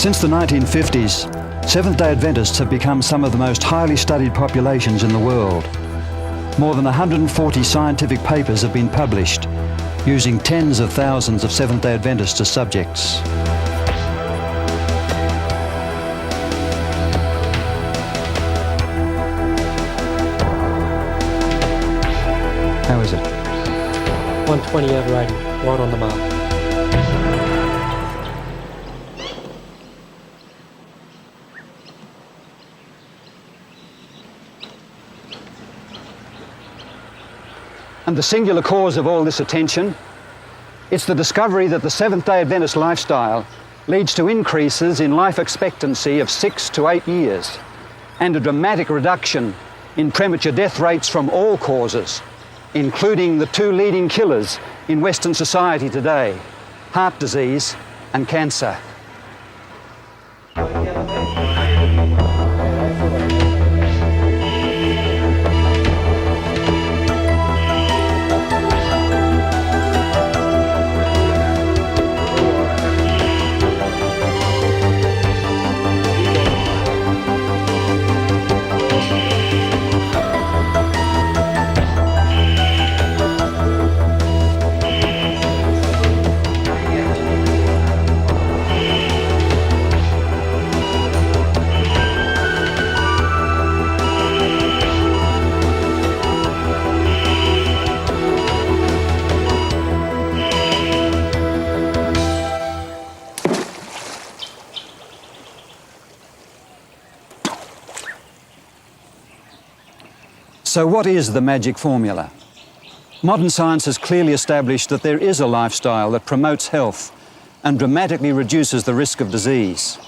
Since the 1950s, Seventh-day Adventists have become some of the most highly studied populations in the world. More than 140 scientific papers have been published, using tens of thousands of Seventh-day Adventists as subjects. How is it? 120 over 80, right on the mark. And the singular cause of all this attention, it's the discovery that the Seventh-day Adventist lifestyle leads to increases in life expectancy of 6 to 8 years and a dramatic reduction in premature death rates from all causes, including the two leading killers in Western society today, heart disease and cancer. So what is the magic formula? Modern science has clearly established that there is a lifestyle that promotes health and dramatically reduces the risk of disease.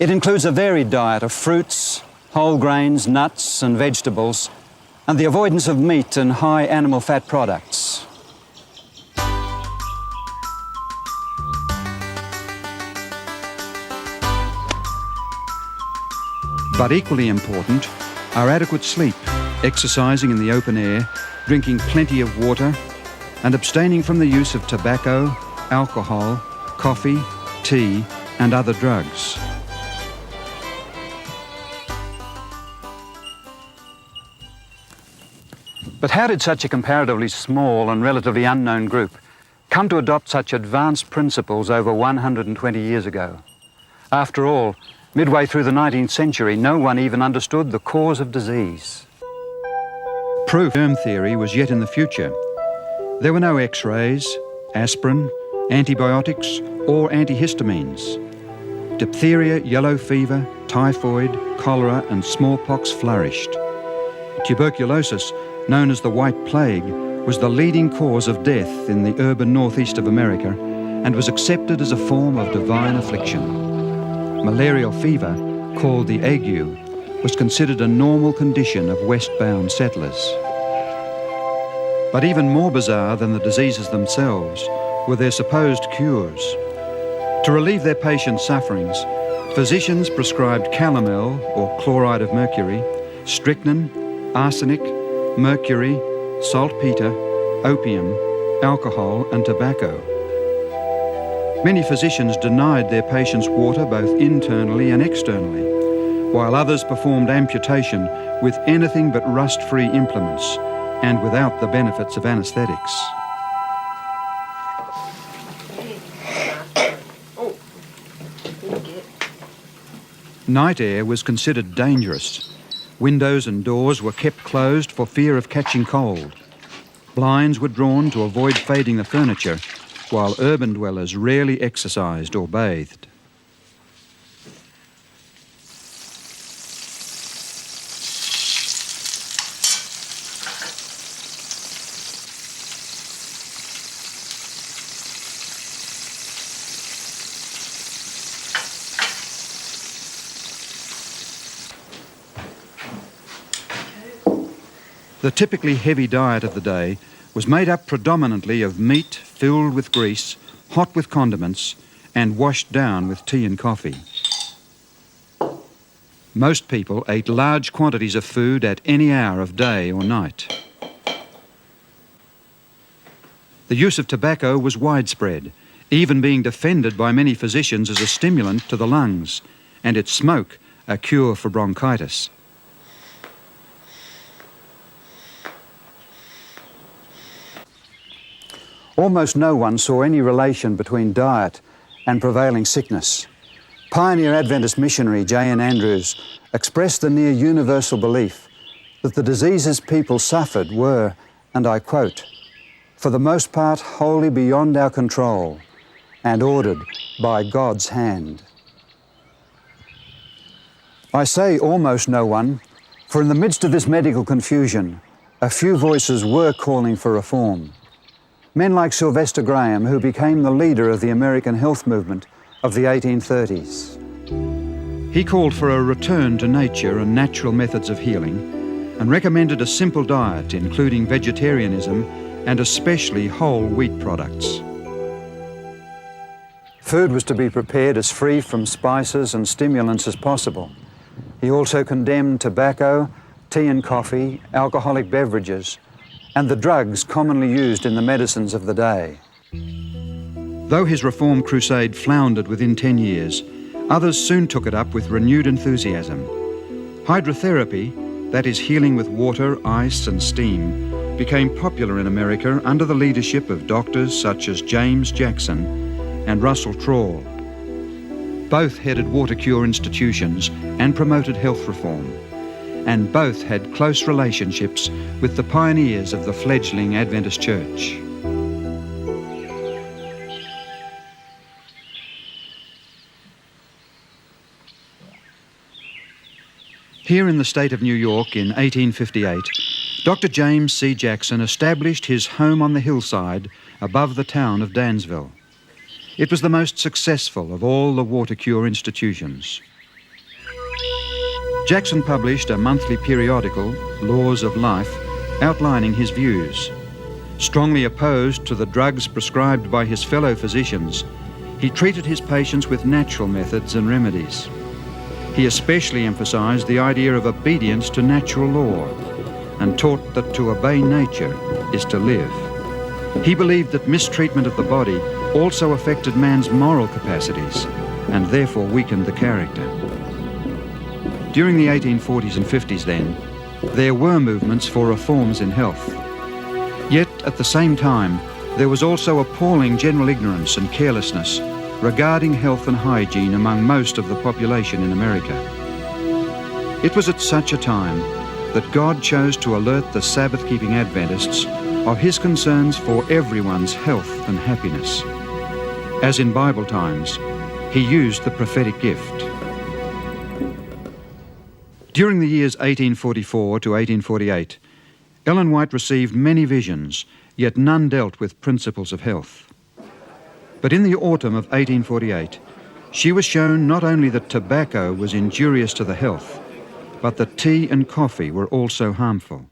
It includes a varied diet of fruits, whole grains, nuts and vegetables, and the avoidance of meat and high animal fat products. But equally important are adequate sleep, exercising in the open air, drinking plenty of water, and abstaining from the use of tobacco, alcohol, coffee, tea, and other drugs. But how did such a comparatively small and relatively unknown group come to adopt such advanced principles over 120 years ago? After all, midway through the 19th century, no one even understood the cause of disease. Proof germ theory was yet in the future. There were no X-rays, aspirin, antibiotics, or antihistamines. Diphtheria, yellow fever, typhoid, cholera, and smallpox flourished. Tuberculosis, known as the White Plague, was the leading cause of death in the urban northeast of America and was accepted as a form of divine affliction. Malarial fever, called the ague, was considered a normal condition of westbound settlers. But even more bizarre than the diseases themselves were their supposed cures. To relieve their patients' sufferings, physicians prescribed calomel, or chloride of mercury, strychnine, arsenic, mercury, saltpeter, opium, alcohol, and tobacco. Many physicians denied their patients water both internally and externally, while others performed amputation with anything but rust-free implements and without the benefits of anesthetics. Night air was considered dangerous. Windows and doors were kept closed for fear of catching cold. Blinds were drawn to avoid fading the furniture, while urban dwellers rarely exercised or bathed. The typically heavy diet of the day was made up predominantly of meat filled with grease, hot with condiments, and washed down with tea and coffee. Most people ate large quantities of food at any hour of day or night. The use of tobacco was widespread, even being defended by many physicians as a stimulant to the lungs, and its smoke a cure for bronchitis. Almost no one saw any relation between diet and prevailing sickness. Pioneer Adventist missionary J.N. Andrews expressed the near universal belief that the diseases people suffered were, and I quote, "for the most part wholly beyond our control and ordered by God's hand." I say almost no one, for in the midst of this medical confusion, a few voices were calling for reform. Men like Sylvester Graham, who became the leader of the American health movement of the 1830s. He called for a return to nature and natural methods of healing, and recommended a simple diet, including vegetarianism and especially whole wheat products. Food was to be prepared as free from spices and stimulants as possible. He also condemned tobacco, tea and coffee, alcoholic beverages, and the drugs commonly used in the medicines of the day. Though his reform crusade floundered within 10 years, others soon took it up with renewed enthusiasm. Hydrotherapy, that is healing with water, ice and steam, became popular in America under the leadership of doctors such as James Jackson and Russell Trawl. Both headed water cure institutions and promoted health reform, and both had close relationships with the pioneers of the fledgling Adventist Church. Here in the state of New York in 1858, Dr. James C. Jackson established his home on the hillside above the town of Dansville. It was the most successful of all the water cure institutions. Jackson published a monthly periodical, Laws of Life, outlining his views. Strongly opposed to the drugs prescribed by his fellow physicians, he treated his patients with natural methods and remedies. He especially emphasized the idea of obedience to natural law and taught that to obey nature is to live. He believed that mistreatment of the body also affected man's moral capacities and therefore weakened the character. During the 1840s and 50s then, there were movements for reforms in health. Yet at the same time, there was also appalling general ignorance and carelessness regarding health and hygiene among most of the population in America. It was at such a time that God chose to alert the Sabbath-keeping Adventists of his concerns for everyone's health and happiness. As in Bible times, he used the prophetic gift. During the years 1844 to 1848, Ellen White received many visions, yet none dealt with principles of health. But in the autumn of 1848, she was shown not only that tobacco was injurious to the health, but that tea and coffee were also harmful.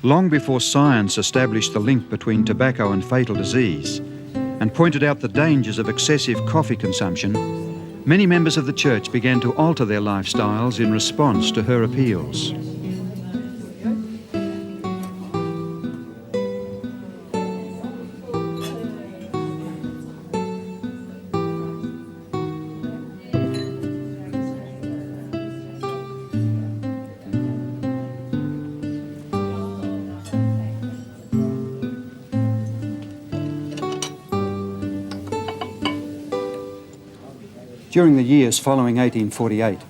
Long before science established the link between tobacco and fatal disease and pointed out the dangers of excessive coffee consumption, many members of the church began to alter their lifestyles in response to her appeals. During the years following 1848,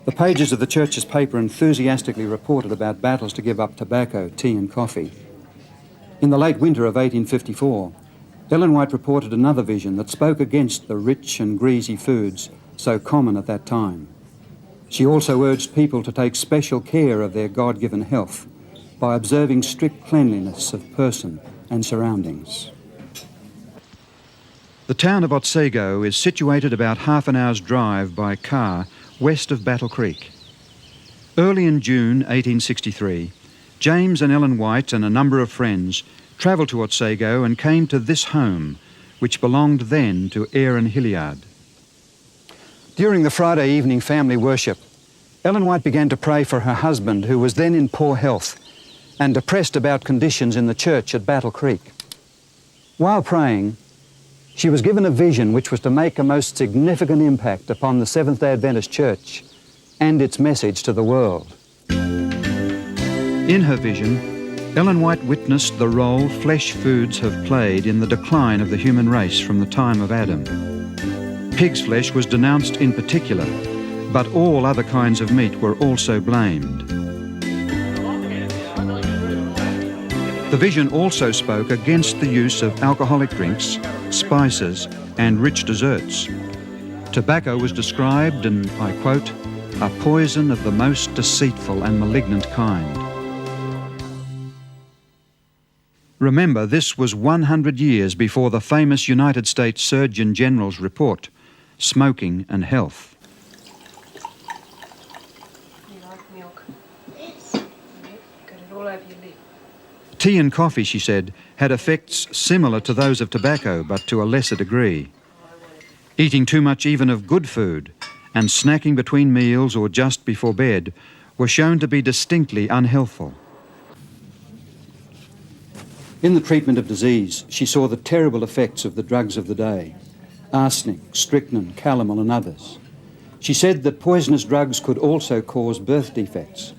the pages of the church's paper enthusiastically reported about battles to give up tobacco, tea and coffee. In the late winter of 1854, Ellen White reported another vision that spoke against the rich and greasy foods so common at that time. She also urged people to take special care of their God-given health by observing strict cleanliness of person and surroundings. The town of Otsego is situated about half an hour's drive by car west of Battle Creek. Early in June 1863, James and Ellen White and a number of friends travelled to Otsego and came to this home, which belonged then to Aaron Hilliard. During the Friday evening family worship, Ellen White began to pray for her husband, who was then in poor health and depressed about conditions in the church at Battle Creek. While praying, she was given a vision which was to make a most significant impact upon the Seventh-day Adventist Church and its message to the world. In her vision, Ellen White witnessed the role flesh foods have played in the decline of the human race from the time of Adam. Pig's flesh was denounced in particular, but all other kinds of meat were also blamed. The vision also spoke against the use of alcoholic drinks, spices, and rich desserts. Tobacco was described, and I quote, "a poison of the most deceitful and malignant kind." Remember, this was 100 years before the famous United States Surgeon General's report, Smoking and Health. You like milk? Got it all over your lip. Tea and coffee, she said, had effects similar to those of tobacco, but to a lesser degree. Eating too much even of good food and snacking between meals or just before bed were shown to be distinctly unhealthful. In the treatment of disease, she saw the terrible effects of the drugs of the day, arsenic, strychnine, calomel and others. She said that poisonous drugs could also cause birth defects,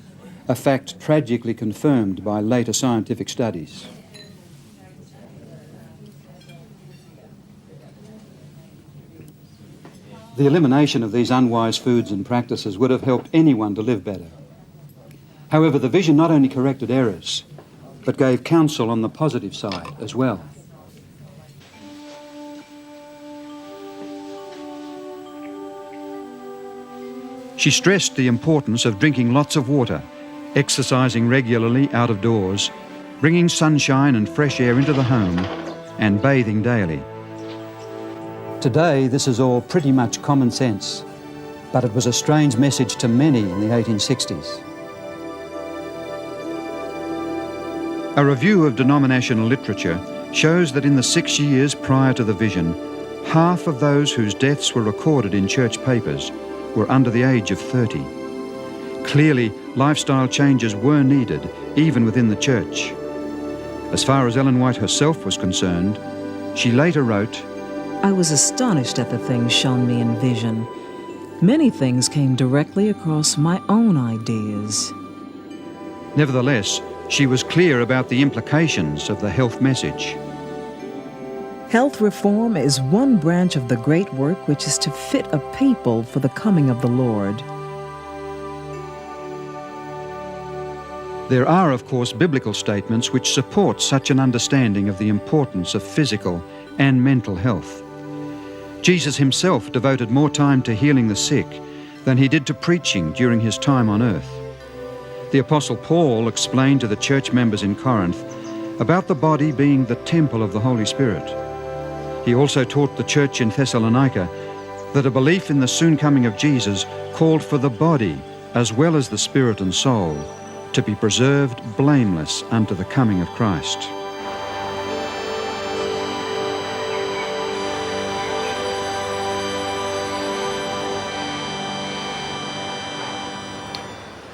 a fact tragically confirmed by later scientific studies. The elimination of these unwise foods and practices would have helped anyone to live better. However, the vision not only corrected errors, but gave counsel on the positive side as well. She stressed the importance of drinking lots of water, exercising regularly out of doors, bringing sunshine and fresh air into the home, and bathing daily. Today, this is all pretty much common sense, but it was a strange message to many in the 1860s. A review of denominational literature shows that in the 6 years prior to the vision, half of those whose deaths were recorded in church papers were under the age of 30. Clearly, lifestyle changes were needed, even within the church. As far as Ellen White herself was concerned, she later wrote, "I was astonished at the things shown me in vision. Many things came directly across my own ideas." Nevertheless, she was clear about the implications of the health message. Health reform is one branch of the great work which is to fit a people for the coming of the Lord. There are, of course, biblical statements which support such an understanding of the importance of physical and mental health. Jesus himself devoted more time to healing the sick than he did to preaching during his time on earth. The Apostle Paul explained to the church members in Corinth about the body being the temple of the Holy Spirit. He also taught the church in Thessalonica that a belief in the soon coming of Jesus called for the body, as well as the spirit and soul, to be preserved blameless unto the coming of Christ.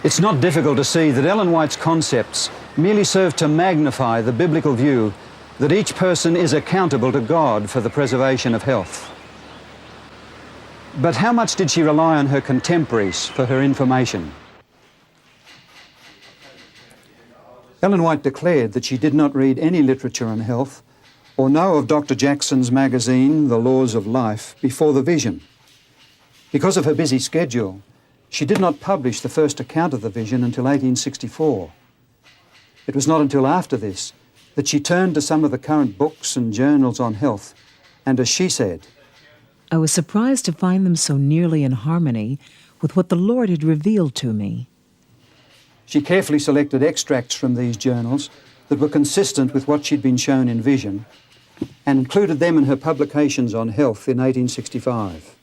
It's not difficult to see that Ellen White's concepts merely serve to magnify the biblical view that each person is accountable to God for the preservation of health. But how much did she rely on her contemporaries for her information? Ellen White declared that she did not read any literature on health or know of Dr. Jackson's magazine, The Laws of Life, before the vision. Because of her busy schedule, she did not publish the first account of the vision until 1864. It was not until after this that she turned to some of the current books and journals on health, and as she said, "I was surprised to find them so nearly in harmony with what the Lord had revealed to me." She carefully selected extracts from these journals that were consistent with what she'd been shown in vision and included them in her publications on health in 1865.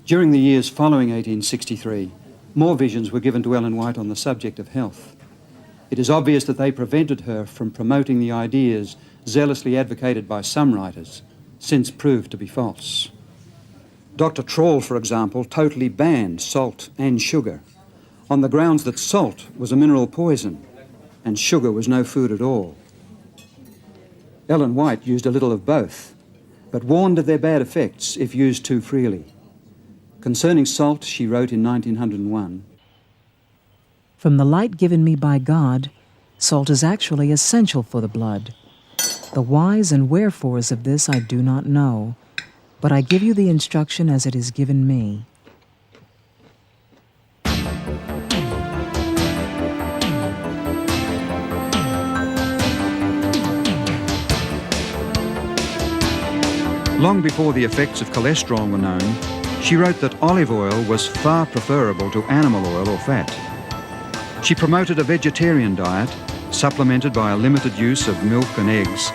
During the years following 1863, more visions were given to Ellen White on the subject of health. It is obvious that they prevented her from promoting the ideas zealously advocated by some writers, since proved to be false. Dr. Trawl, for example, totally banned salt and sugar on the grounds that salt was a mineral poison and sugar was no food at all. Ellen White used a little of both, but warned of their bad effects if used too freely. Concerning salt, she wrote in 1901, "From the light given me by God, salt is actually essential for the blood. The whys and wherefores of this I do not know, but I give you the instruction as it is given me." Long before the effects of cholesterol were known, she wrote that olive oil was far preferable to animal oil or fat. She promoted a vegetarian diet, supplemented by a limited use of milk and eggs,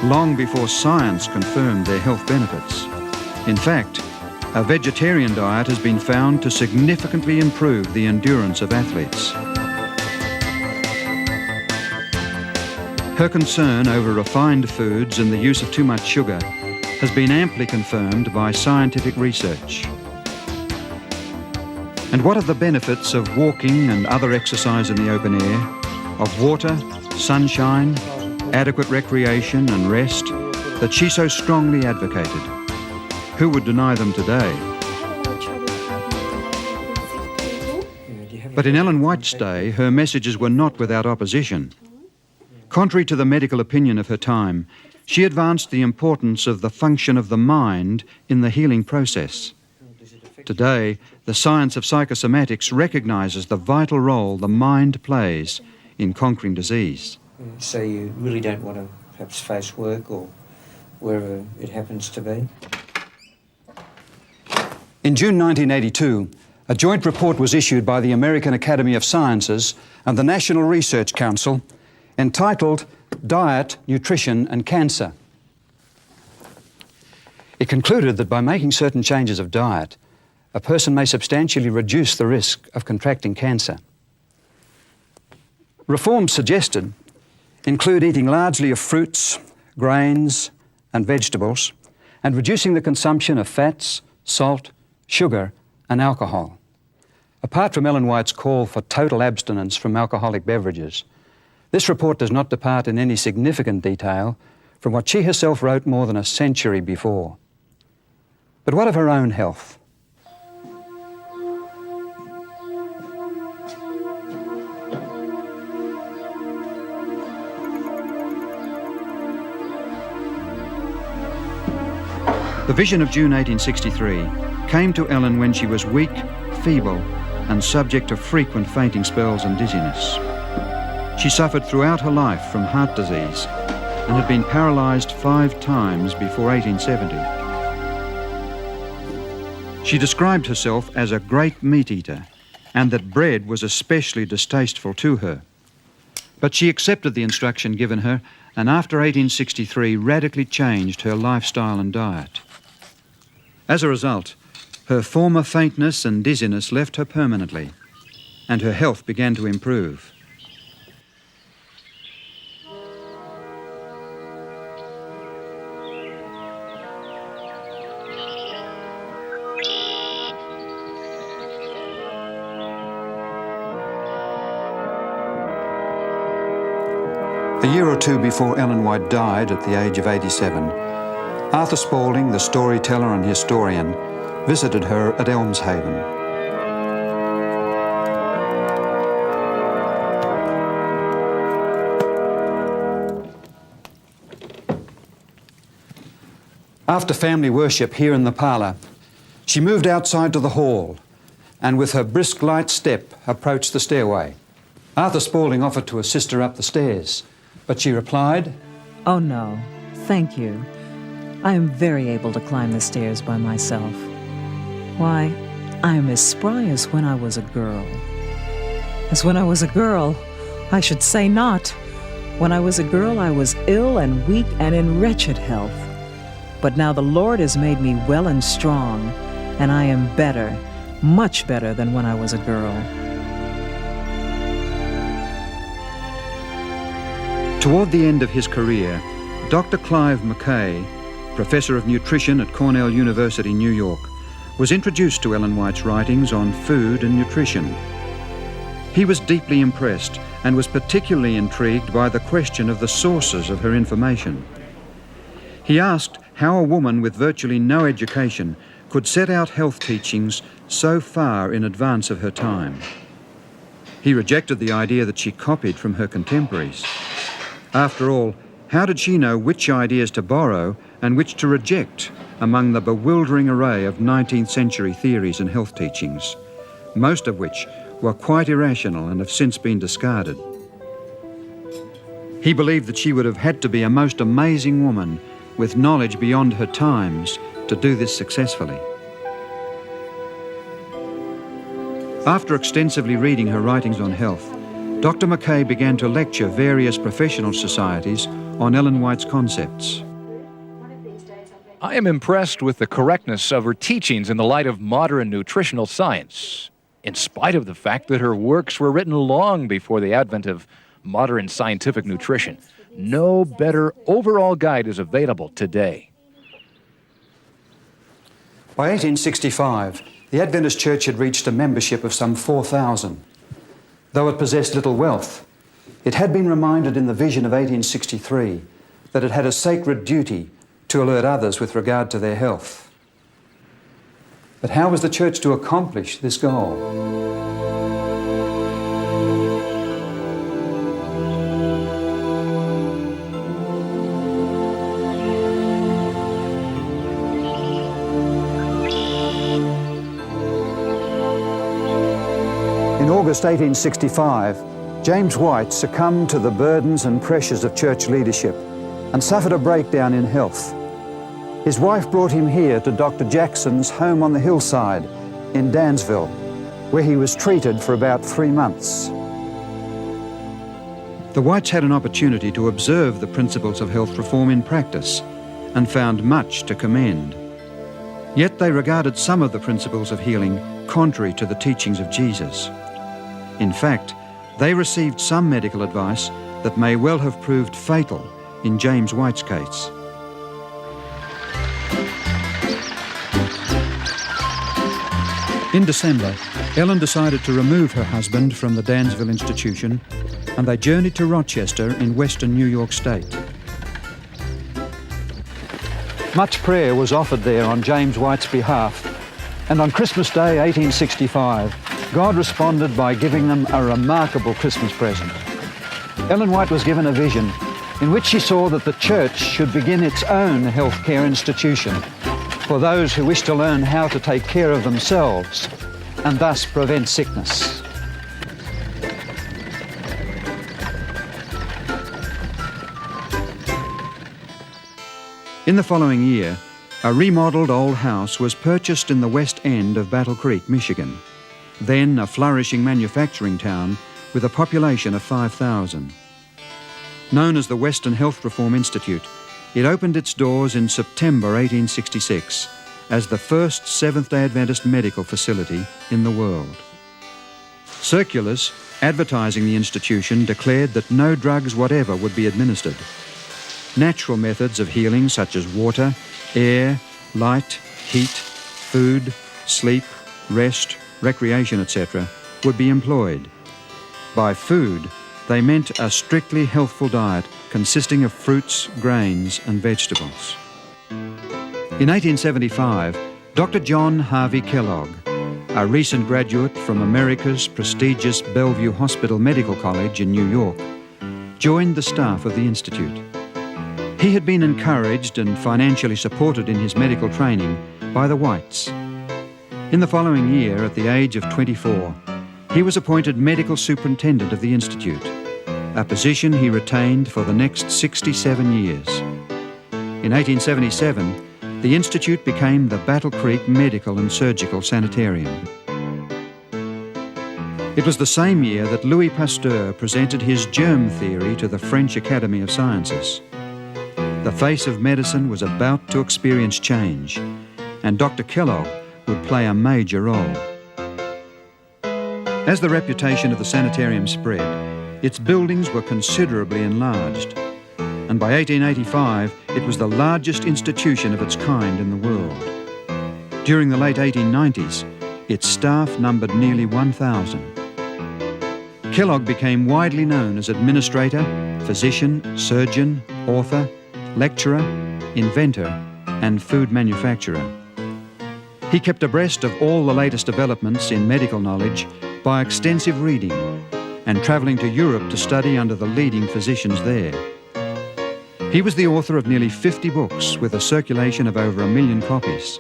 long before science confirmed their health benefits. In fact, a vegetarian diet has been found to significantly improve the endurance of athletes. Her concern over refined foods and the use of too much sugar has been amply confirmed by scientific research. And what are the benefits of walking and other exercise in the open air, of water, sunshine, adequate recreation and rest that she so strongly advocated? Who would deny them today? But in Ellen White's day, her messages were not without opposition. Contrary to the medical opinion of her time, she advanced the importance of the function of the mind in the healing process. Today, the science of psychosomatics recognises the vital role the mind plays in conquering disease. So you really don't want to perhaps face work or wherever it happens to be? In June 1982, a joint report was issued by the American Academy of Sciences and the National Research Council entitled Diet, Nutrition and Cancer. It concluded that by making certain changes of diet, a person may substantially reduce the risk of contracting cancer. Reforms suggested include eating largely of fruits, grains and vegetables, and reducing the consumption of fats, salt, sugar and alcohol. Apart from Ellen White's call for total abstinence from alcoholic beverages, this report does not depart in any significant detail from what she herself wrote more than a century before. But what of her own health? The vision of June 1863 came to Ellen when she was weak, feeble, and subject to frequent fainting spells and dizziness. She suffered throughout her life from heart disease and had been paralysed 5 times before 1870. She described herself as a great meat eater and that bread was especially distasteful to her. But she accepted the instruction given her and after 1863 radically changed her lifestyle and diet. As a result, her former faintness and dizziness left her permanently and her health began to improve. A year or two before Ellen White died at the age of 87, Arthur Spaulding, the storyteller and historian, visited her at Elmshaven. After family worship here in the parlour, she moved outside to the hall and with her brisk light step approached the stairway. Arthur Spaulding offered to assist her up the stairs, but she replied, "Oh no, thank you. I am very able to climb the stairs by myself. Why, I am as spry as when I was a girl." As when I was a girl, I should say not. When I was a girl, I was ill and weak and in wretched health. But now the Lord has made me well and strong, and I am better, much better than when I was a girl. Toward the end of his career, Dr. Clive Mackay, Professor of Nutrition at Cornell University, New York, was introduced to Ellen White's writings on food and nutrition. He was deeply impressed and was particularly intrigued by the question of the sources of her information. He asked how a woman with virtually no education could set out health teachings so far in advance of her time. He rejected the idea that she copied from her contemporaries. After all, how did she know which ideas to borrow and which to reject among the bewildering array of 19th century theories and health teachings, most of which were quite irrational and have since been discarded? He believed that she would have had to be a most amazing woman with knowledge beyond her times to do this successfully. After extensively reading her writings on health, Dr. Mackay began to lecture various professional societies on Ellen White's concepts. I am impressed with the correctness of her teachings in the light of modern nutritional science, in spite of the fact that her works were written long before the advent of modern scientific nutrition. No better overall guide is available today. By 1865, the Adventist Church had reached a membership of some 4,000. Though it possessed little wealth, it had been reminded in the vision of 1863 that it had a sacred duty to alert others with regard to their health. But how was the church to accomplish this goal? In August 1865, James White succumbed to the burdens and pressures of church leadership and suffered a breakdown in health. His wife brought him here to Dr. Jackson's home on the hillside in Dansville, where he was treated for about 3 months. The Whites had an opportunity to observe the principles of health reform in practice and found much to commend. Yet they regarded some of the principles of healing contrary to the teachings of Jesus. In fact, they received some medical advice that may well have proved fatal in James White's case. In December, Ellen decided to remove her husband from the Dansville institution, and they journeyed to Rochester in western New York State. Much prayer was offered there on James White's behalf, and on Christmas Day 1865, God responded by giving them a remarkable Christmas present. Ellen White was given a vision in which she saw that the church should begin its own healthcare institution for those who wish to learn how to take care of themselves and thus prevent sickness. In the following year, a remodeled old house was purchased in the west end of Battle Creek, Michigan, then a flourishing manufacturing town with a population of 5,000. Known as the Western Health Reform Institute, it opened its doors in September 1866 as the first Seventh-day Adventist medical facility in the world. Circulars advertising the institution declared that no drugs whatever would be administered. Natural methods of healing such as water, air, light, heat, food, sleep, rest, recreation, etc. would be employed. By food, they meant a strictly healthful diet consisting of fruits, grains and vegetables. In 1875, Dr. John Harvey Kellogg, a recent graduate from America's prestigious Bellevue Hospital Medical College in New York, joined the staff of the Institute. He had been encouraged and financially supported in his medical training by the Whites. In the following year, at the age of 24, he was appointed medical superintendent of the Institute, a position he retained for the next 67 years. In 1877, the Institute became the Battle Creek Medical and Surgical Sanitarium. It was the same year that Louis Pasteur presented his germ theory to the French Academy of Sciences. The face of medicine was about to experience change, and Dr. Kellogg would play a major role. As the reputation of the sanitarium spread, its buildings were considerably enlarged, and by 1885 it was the largest institution of its kind in the world. During the late 1890s, its staff numbered nearly 1,000. Kellogg became widely known as administrator, physician, surgeon, author, lecturer, inventor, and food manufacturer. He kept abreast of all the latest developments in medical knowledge by extensive reading and travelling to Europe to study under the leading physicians there. He was the author of nearly 50 books with a circulation of over 1 million copies.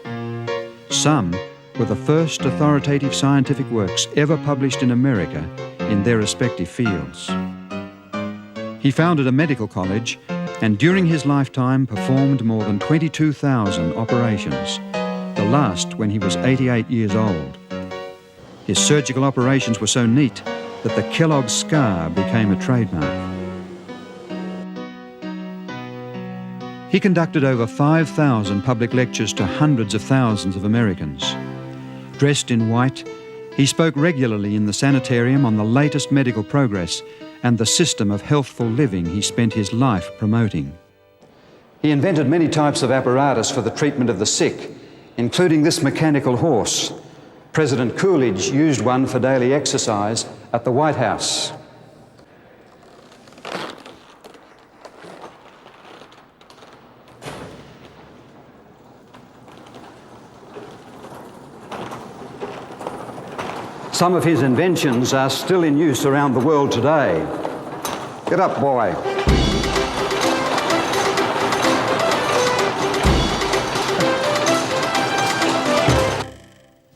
Some were the first authoritative scientific works ever published in America in their respective fields. He founded a medical college and during his lifetime performed more than 22,000 operations, the last when he was 88 years old. His surgical operations were so neat that the Kellogg scar became a trademark. He conducted over 5,000 public lectures to hundreds of thousands of Americans. Dressed in white, he spoke regularly in the sanitarium on the latest medical progress and the system of healthful living he spent his life promoting. He invented many types of apparatus for the treatment of the sick, including this mechanical horse. President Coolidge used one for daily exercise at the White House. Some of his inventions are still in use around the world today. Get up, boy.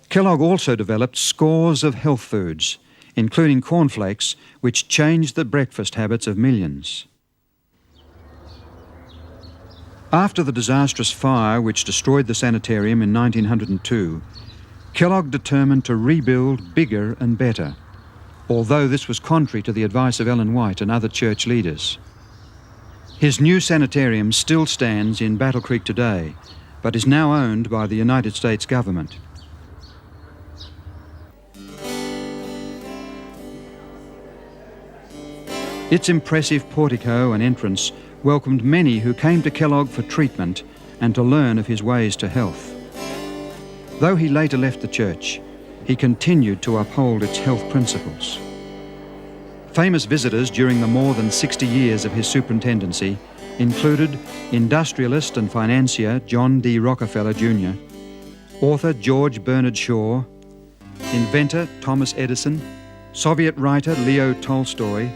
Kellogg also developed scores of health foods, including cornflakes, which changed the breakfast habits of millions. After the disastrous fire which destroyed the sanitarium in 1902, Kellogg determined to rebuild bigger and better, although this was contrary to the advice of Ellen White and other church leaders. His new sanitarium still stands in Battle Creek today, but is now owned by the United States government. Its impressive portico and entrance welcomed many who came to Kellogg for treatment and to learn of his ways to health. Though he later left the church, he continued to uphold its health principles. Famous visitors during the more than 60 years of his superintendency included industrialist and financier John D. Rockefeller Jr., author George Bernard Shaw, inventor Thomas Edison, Soviet writer Leo Tolstoy,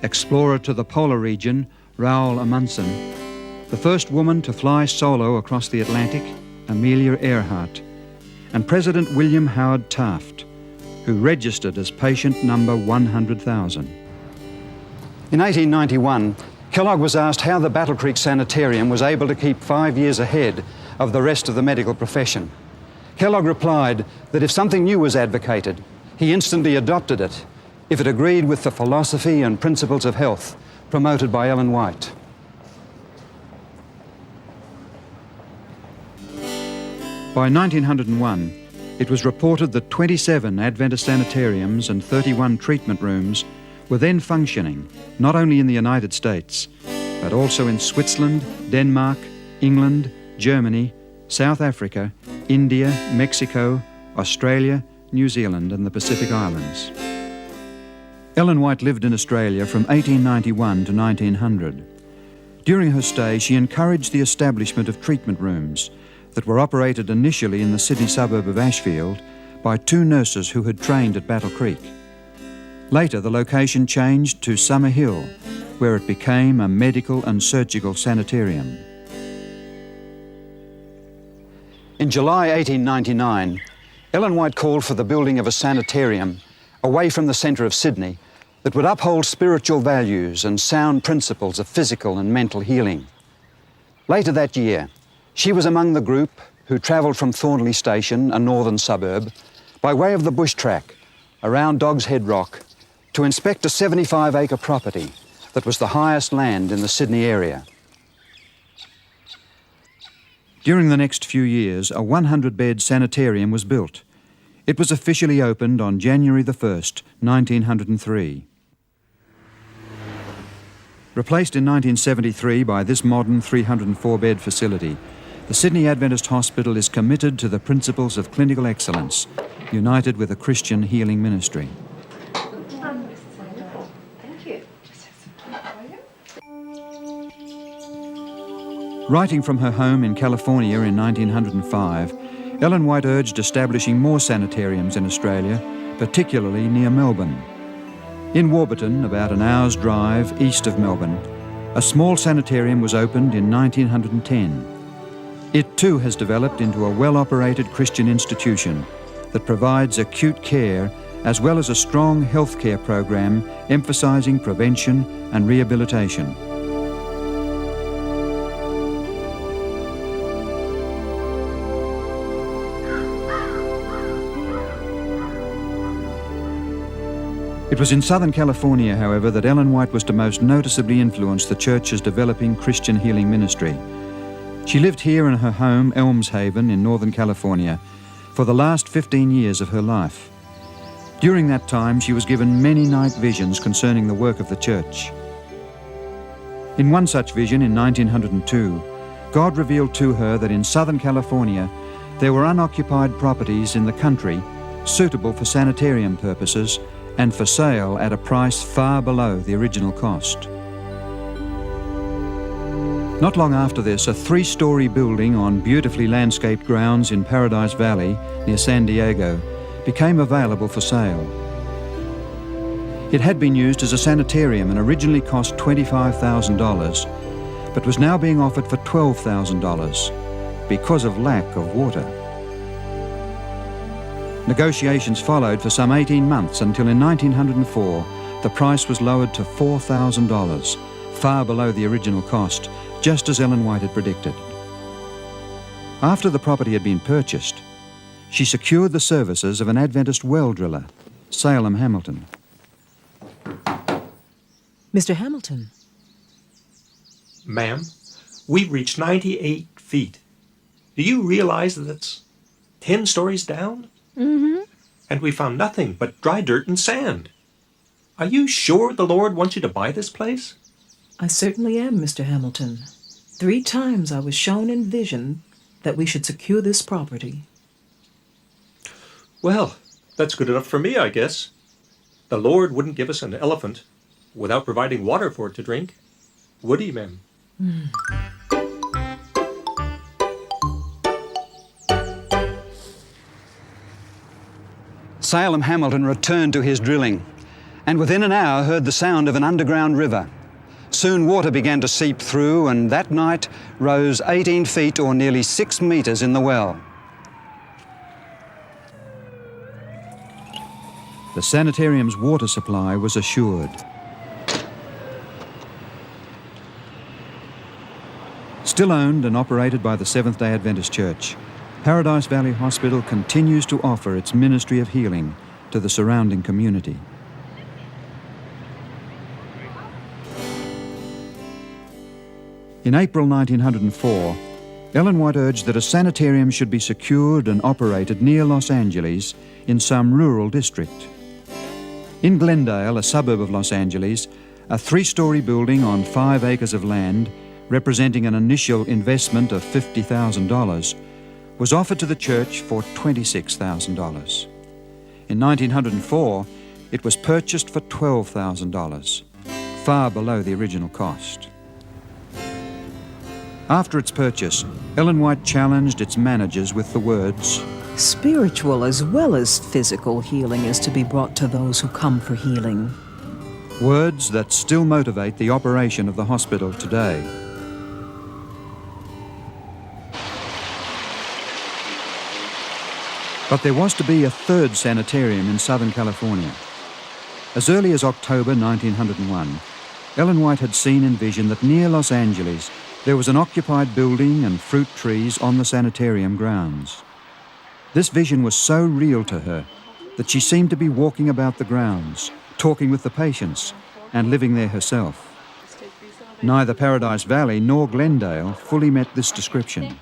explorer to the polar region Raoul Amundsen, the first woman to fly solo across the Atlantic, Amelia Earhart, and President William Howard Taft, who registered as patient number 100,000. In 1891, Kellogg was asked how the Battle Creek Sanitarium was able to keep 5 years ahead of the rest of the medical profession. Kellogg replied that if something new was advocated, he instantly adopted it if it agreed with the philosophy and principles of health promoted by Ellen White. By 1901, it was reported that 27 Adventist sanitariums and 31 treatment rooms were then functioning, not only in the United States, but also in Switzerland, Denmark, England, Germany, South Africa, India, Mexico, Australia, New Zealand, and the Pacific Islands. Ellen White lived in Australia from 1891 to 1900. During her stay, she encouraged the establishment of treatment rooms that were operated initially in the Sydney suburb of Ashfield by 2 nurses who had trained at Battle Creek. Later, the location changed to Summer Hill, where it became a medical and surgical sanitarium. In July 1899, Ellen White called for the building of a sanitarium away from the centre of Sydney that would uphold spiritual values and sound principles of physical and mental healing. Later that year, she was among the group who travelled from Thornley Station, a northern suburb, by way of the bush track around Dog's Head Rock to inspect a 75-acre property that was the highest land in the Sydney area. During the next few years, a 100-bed sanitarium was built. It was officially opened on January the 1st, 1903. Replaced in 1973 by this modern 304-bed facility, the Sydney Adventist Hospital is committed to the principles of clinical excellence, united with a Christian healing ministry. Writing from her home in California in 1905, Ellen White urged establishing more sanitariums in Australia, particularly near Melbourne. In Warburton, about an hour's drive east of Melbourne, a small sanitarium was opened in 1910. It too has developed into a well-operated Christian institution that provides acute care as well as a strong healthcare program emphasising prevention and rehabilitation. It was in Southern California, however, that Ellen White was to most noticeably influence the church's developing Christian healing ministry. She lived here in her home, Elmshaven, in Northern California, for the last 15 years of her life. During that time, she was given many night visions concerning the work of the church. In one such vision in 1902, God revealed to her that in Southern California there were unoccupied properties in the country suitable for sanitarium purposes and for sale at a price far below the original cost. Not long after this, a 3-story building on beautifully landscaped grounds in Paradise Valley near San Diego became available for sale. It had been used as a sanitarium and originally cost $25,000, but was now being offered for $12,000 because of lack of water. Negotiations followed for some 18 months until in 1904 the price was lowered to $4,000, far below the original cost, just as Ellen White had predicted. After the property had been purchased, she secured the services of an Adventist well driller, Salem Hamilton. Mr. Hamilton. Ma'am, we've reached 98 feet. Do you realize that it's 10 stories down? Mm-hmm. And we found nothing but dry dirt and sand. Are you sure the Lord wants you to buy this place? I certainly am, Mr. Hamilton. 3 times I was shown in vision that we should secure this property. Well, that's good enough for me, I guess. The Lord wouldn't give us an elephant without providing water for it to drink, would he, ma'am? Salem Hamilton returned to his drilling and within an hour heard the sound of an underground river. Soon water began to seep through and that night rose 18 feet or nearly 6 metres in the well. The sanitarium's water supply was assured. Still owned and operated by the Seventh-day Adventist Church, Paradise Valley Hospital continues to offer its ministry of healing to the surrounding community. In April 1904, Ellen White urged that a sanitarium should be secured and operated near Los Angeles in some rural district. In Glendale, a suburb of Los Angeles, a 3-story building on 5 acres of land, representing an initial investment of $50,000, was offered to the church for $26,000. In 1904, it was purchased for $12,000, far below the original cost. After its purchase, Ellen White challenged its managers with the words, Spiritual as well as physical healing is to be brought to those who come for healing. words that still motivate the operation of the hospital today. But there was to be a third sanitarium in Southern California. As early as October 1901, Ellen White had seen in vision that near Los Angeles there was an occupied building and fruit trees on the sanitarium grounds. This vision was so real to her that she seemed to be walking about the grounds, talking with the patients, and living there herself. Neither Paradise Valley nor Glendale fully met this description.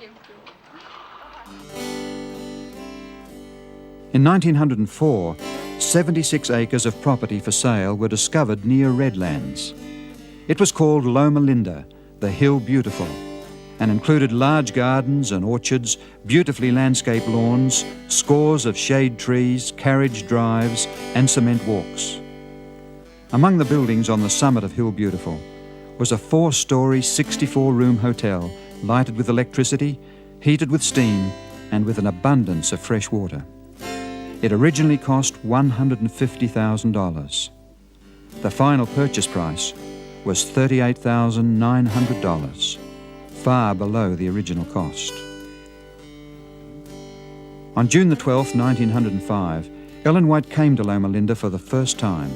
In 1904, 76 acres of property for sale were discovered near Redlands. It was called Loma Linda, the Hill Beautiful, and included large gardens and orchards, beautifully landscaped lawns, scores of shade trees, carriage drives, and cement walks. Among the buildings on the summit of Hill Beautiful was a 4-story, 64-room hotel lighted with electricity, heated with steam, and with an abundance of fresh water. It originally cost $150,000. The final purchase price was $38,900, far below the original cost. On June the 12th, 1905, Ellen White came to Loma Linda for the first time.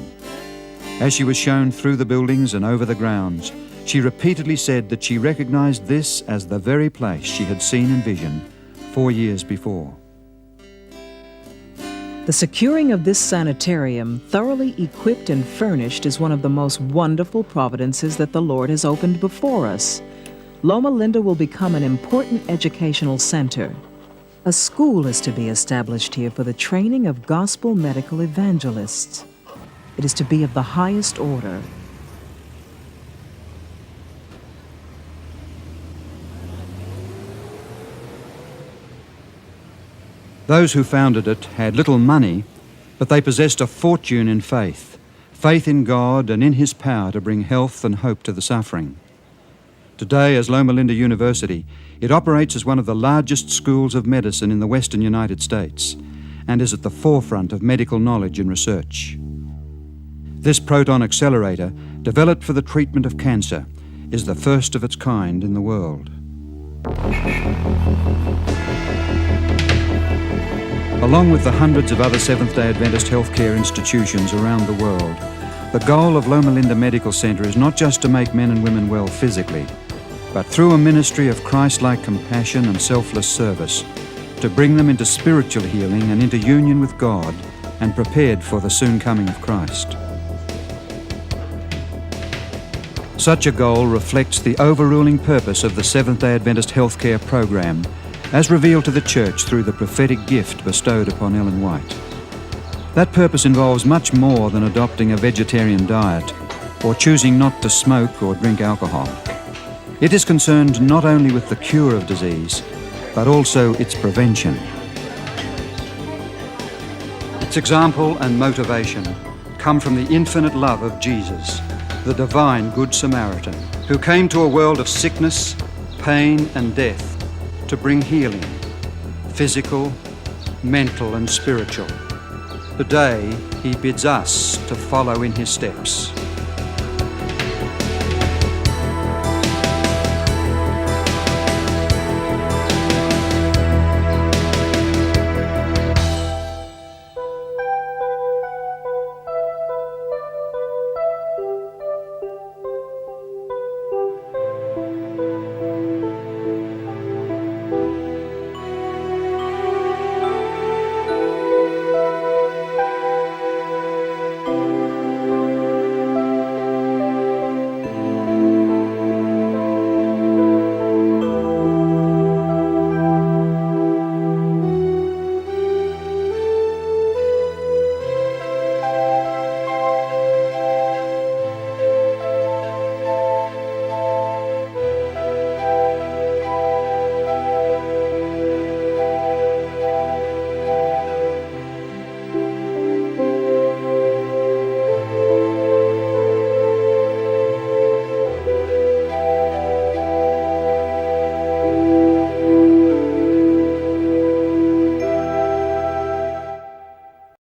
As she was shown through the buildings and over the grounds, she repeatedly said that she recognized this as the very place she had seen in vision 4 years before. The securing of this sanitarium, thoroughly equipped and furnished, is one of the most wonderful providences that the Lord has opened before us. Loma Linda will become an important educational center. A school is to be established here for the training of gospel medical evangelists. It is to be of the highest order. Those who founded it had little money, but they possessed a fortune in faith in God and in His power to bring health and hope to the suffering. Today, as Loma Linda University, it operates as one of the largest schools of medicine in the western United States and is at the forefront of medical knowledge and research. This proton accelerator, developed for the treatment of cancer, is the first of its kind in the world. Along with the hundreds of other Seventh-day Adventist healthcare institutions around the world, the goal of Loma Linda Medical Center is not just to make men and women well physically, but through a ministry of Christ-like compassion and selfless service, to bring them into spiritual healing and into union with God and prepared for the soon coming of Christ. Such a goal reflects the overruling purpose of the Seventh-day Adventist healthcare program as revealed to the Church through the prophetic gift bestowed upon Ellen White. That purpose involves much more than adopting a vegetarian diet or choosing not to smoke or drink alcohol. It is concerned not only with the cure of disease, but also its prevention. Its example and motivation come from the infinite love of Jesus, the divine Good Samaritan, who came to a world of sickness, pain, and death to bring healing, physical, mental, and spiritual. Today, He bids us to follow in His steps.